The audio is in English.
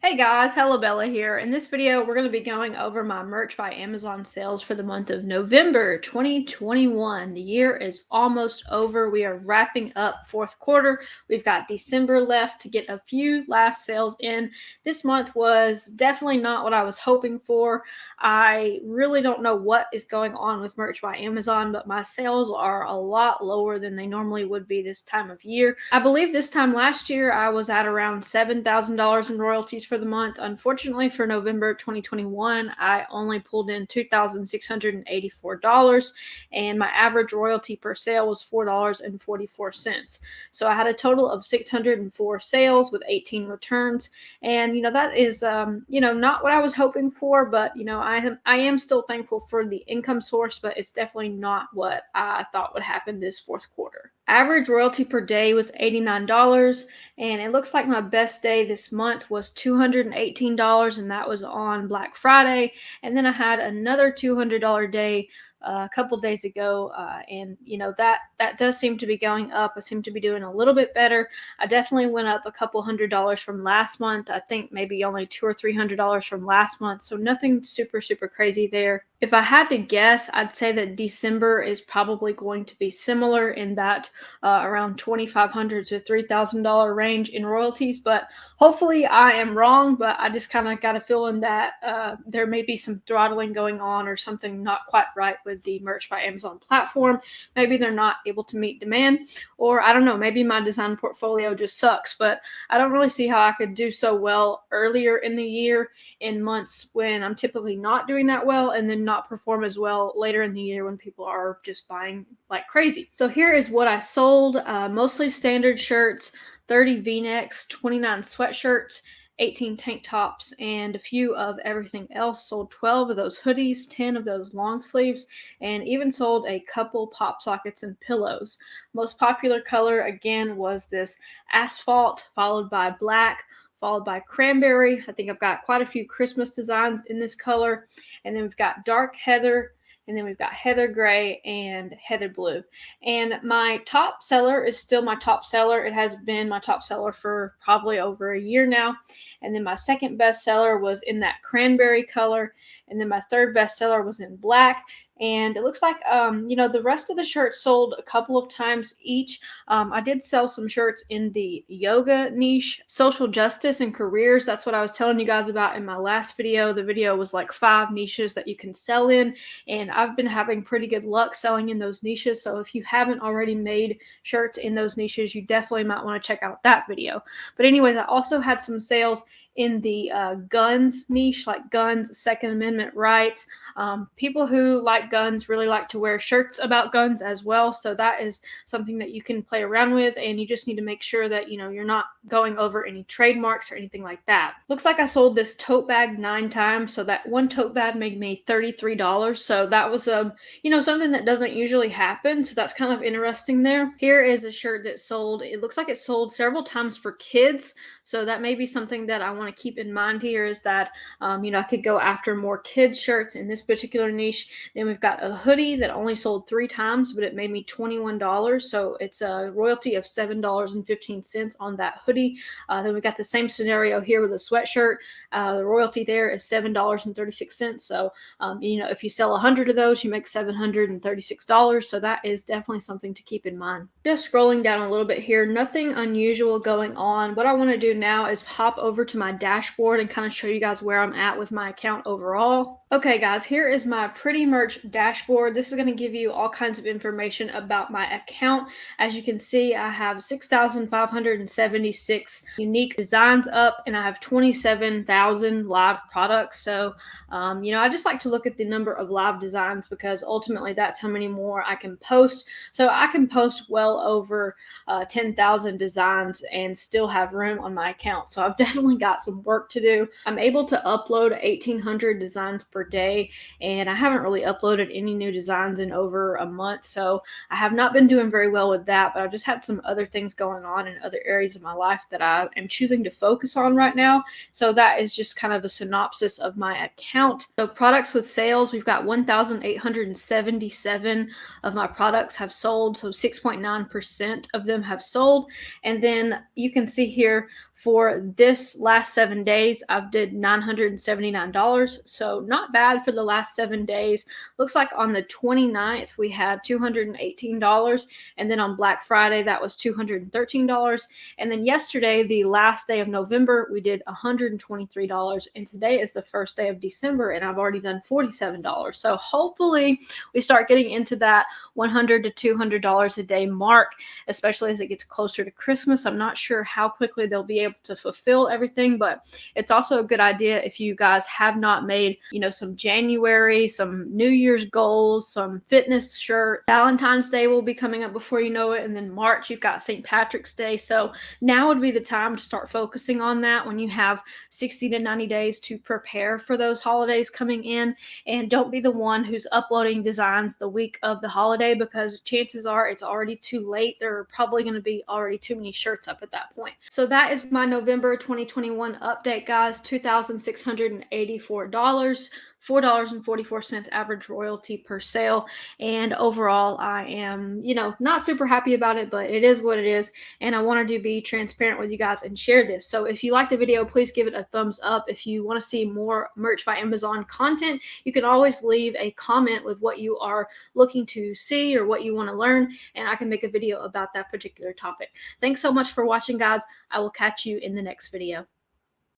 Hey guys, HELLABELLA here. In this video, we're going to be going over my Merch by Amazon sales for the month of November 2021. The year is almost over. We are wrapping up fourth quarter. We've got December left to get a few last sales in. This month was definitely not what I was hoping for. I really don't know what is going on with Merch by Amazon, but my sales are a lot lower than they normally would be this time of year. I believe this time last year I was at around $7,000 in royalties for the month. Unfortunately, for November 2021, I only pulled in $2,684, and my average royalty per sale was $4.44. So I had a total of 604 sales with 18 returns, and that is not what I was hoping for, but I am still thankful for the income source, but it's definitely not what I thought would happen this fourth quarter. Average royalty per day was $89, and it looks like my best day this month was $218, and that was on Black Friday. And then I had another $200 day a couple days ago, and that does seem to be going up. I seem to be doing a little bit better. I definitely went up a couple $100 from last month. I think maybe only $200 or $300 from last month, so nothing super crazy there. If I had to guess, I'd say that December is probably going to be similar in that around $2,500 to $3,000 range in royalties, but hopefully I am wrong. But I just kind of got a feeling that there may be some throttling going on or something not quite right with the Merch by Amazon platform. Maybe they're not able to meet demand, or I don't know, maybe my design portfolio just sucks. But I don't really see how I could do so well earlier in the year in months when I'm typically not doing that well, and then not perform as well later in the year when people are just buying like crazy. So here is what I sold. Mostly standard shirts, 30 v-necks, 29 sweatshirts, 18 tank tops, and a few of everything else. Sold 12 of those hoodies, 10 of those long sleeves, and even sold a couple pop sockets and pillows. Most popular color again was this asphalt, followed by black, followed by cranberry. I think I've got quite a few Christmas designs in this color. And then we've got dark heather, and then we've got heather gray and heather blue. And my top seller is still my top seller. It has been my top seller for probably over a year now. And then my second best seller was in that cranberry color. And then my third best seller was in black. And it looks like the rest of the shirts sold a couple of times each. I did sell some shirts in the yoga niche, social justice and careers. That's what I was telling you guys about in my last video. The video was like 5 niches that you can sell in, and I've been having pretty good luck selling in those niches. So if you haven't already made shirts in those niches, you definitely might want to check out that video. But anyways, I also had some sales in the guns niche, like guns, Second Amendment rights. People who like guns really like to wear shirts about guns as well. So that is something that you can play around with, and you just need to make sure that you're not going over any trademarks or anything like that. Looks like I sold this tote bag 9 times, so that one tote bag made me $33. So that was something that doesn't usually happen. So that's kind of interesting there. Here is a shirt that sold. It looks like it sold several times for kids. So that may be something that I want to keep in mind here, is that I could go after more kids shirts in this particular niche. Then we've got a hoodie that only sold 3 times, but it made me $21. So it's a royalty of $7.15 on that hoodie. Then we got the same scenario here with a sweatshirt. The royalty there is $7.36. So if you sell 100 of those, you make $736. So that is definitely something to keep in mind. Just scrolling down a little bit here, nothing unusual going on. What I want to do now is hop over to my dashboard and kind of show you guys where I'm at with my account overall. Okay guys, here is my Pretty Merch dashboard. This is going to give you all kinds of information about my account. As you can see, I have 6,576 unique designs up, and I have 27,000 live products. So I just like to look at the number of live designs, because ultimately that's how many more I can post. So I can post well over 10,000 designs and still have room on my account. So I've definitely got some work to do. I'm able to upload 1,800 designs per day, and I haven't really uploaded any new designs in over a month. So I have not been doing very well with that, but I've just had some other things going on in other areas of my life that I am choosing to focus on right now. So that is just kind of a synopsis of my account. So products with sales, we've got 1,877 of my products have sold. So 6.9% of them have sold. And then you can see here For this last 7 days, I've did $979. So not bad for the last 7 days. Looks like on the 29th, we had $218. And then on Black Friday, that was $213. And then yesterday, the last day of November, we did $123. And today is the first day of December, and I've already done $47. So hopefully we start getting into that $100 to $200 a day mark, especially as it gets closer to Christmas. I'm not sure how quickly they'll be able to fulfill everything, but it's also a good idea if you guys have not made, some January, some New Year's goals, some fitness shirts. Valentine's Day will be coming up before you know it, and then March you've got St. Patrick's Day. So now would be the time to start focusing on that when you have 60 to 90 days to prepare for those holidays coming in. And don't be the one who's uploading designs the week of the holiday, because chances are it's already too late. There are probably going to be already too many shirts up at that point. So that is my November 2021 update, guys. $2,684. $4.44 average royalty per sale. And overall, I am, not super happy about it, but it is what it is. And I wanted to be transparent with you guys and share this. So if you like the video, please give it a thumbs up. If you want to see more Merch by Amazon content, you can always leave a comment with what you are looking to see or what you want to learn, and I can make a video about that particular topic. Thanks so much for watching, guys. I will catch you in the next video.